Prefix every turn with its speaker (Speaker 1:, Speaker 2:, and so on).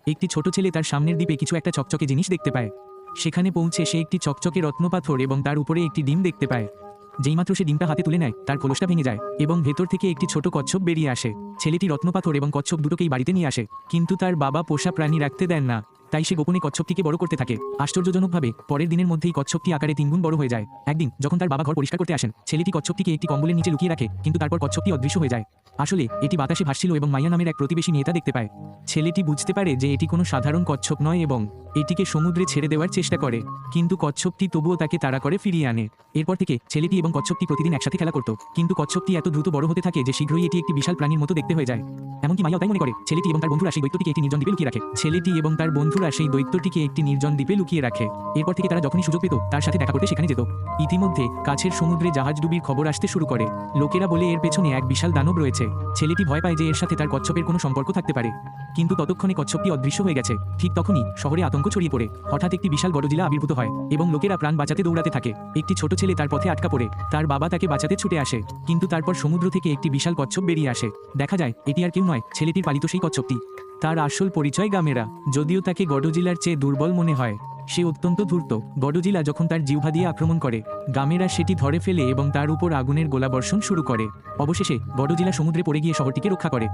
Speaker 1: একটি ছোট ছেলে তার সামনের দ্বীপে কিছু একটা চকচকে জিনিস দেখতে পায়। সেখানে পৌঁছে সে একটি চকচকে রত্নপাথর এবং তার উপরে একটি ডিম দেখতে পায়। যেইমাত্র সে ডিমটা হাতে তুলে নেয় তার খোলসটা ভেঙে যায় এবং ভেতর থেকে একটি ছোট কচ্ছপ বেরিয়ে আসে। ছেলেটি রত্নপাথর এবং কচ্ছপ দুটোকেই বাড়িতে নিয়ে আসে, কিন্তু তার বাবা পোষা প্রাণী রাখতে দেন না, তাই সে গোপনে কচ্ছপটিকে বড় করতে থাকে। আশ্চর্যজনকভাবে পরের দিনের মধ্যেই কচ্ছপটি আকারে 3 গুণ বড় হয়ে যায়। একদিন যখন তার বাবা ঘর পরিষ্কার করতে আসেন, ছেলেটি কচ্ছপটিকে একটি কম্বলের নিচে লুকিয়ে রাখে, কিন্তু তারপর কচ্ছপটি অদৃশ্য হয়ে যায়। আসলে এটি বাতাসে ভাসছিল এবং মাইয়া নামের এক প্রতিবেশী মেয়ে তা দেখতে পায়। ছেলেটি বুঝতে পারে যে এটি কোনো সাধারণ কচ্ছপ নয় এবং এটিকে সমুদ্রে ছেড়ে দেওয়ার চেষ্টা করে, কিন্তু কচ্ছপটি তবুও তাকে তাড়া করে ফিরিয়ে আনে। এরপর থেকে ছেলেটি এবং কচ্ছপটি প্রতিদিন একসাথে খেলা করত, কিন্তু কচ্ছপটি এত দ্রুত বড় হতে থাকে যে শীঘ্রই এটি একটি বিশাল প্রাণীর মতো দেখতে হয়ে যায়। এমনকি মাইয়াও তাই মনে করে। ছেলেটি এবং তার বন্ধুরা সেই দৈত্যটিকে একটি নির্জন দ্বীপে লুকিয়ে রাখে। এরপর থেকে তারা যখনই সুযোগ পেত তার সাথে দেখা করতে সেখানে যেত। ইতিমধ্যে কাছের সমুদ্রে জাহাজ ডুবির খবর আসতে শুরু করে। লোকেরা বলে এর পেছনে এক বিশাল দানব রয়েছে। ছেলেটি ভয় পায় যে এর সাথে তার কচ্ছপের কোনো সম্পর্ক থাকতে পারে, কিন্তু ততক্ষণে কচ্ছপটি অদৃশ্য হয়ে গেছে। ঠিক তখনই শহরে আতঙ্ক ছড়িয়ে পড়ে। হঠাৎ একটি বিশাল গডজিলা আবির্ভূত হয় এবং লোকেরা প্রাণ বাঁচাতে দৌড়াতে থাকে। একটি ছোট ছেলে তার পথে আটকা পড়ে। তার বাবা তাকে বাঁচাতে ছুটে আসে, কিন্তু তারপর সমুদ্র থেকে একটি বিশাল কচ্ছপ বেরিয়ে আসে। দেখা যায় এটি আর কেউ নয়, ছেলেটির পালিত সেই কচ্ছপটি। তার আসল পরিচয় গামেরা। যদিও তাকে গডজিলার চেয়ে দুর্বল মনে হয়, সে অত্যন্ত ধূর্ত। গডজিলা যখন তার জিহ্বা দিয়ে আক্রমণ করে, গামেরা সেটি ধরে ফেলে এবং তার উপর আগুনের গোলাবর্ষণ শুরু করে। অবশেষে গডজিলা সমুদ্রে পড়ে গিয়ে শহরটিকে রক্ষা করে।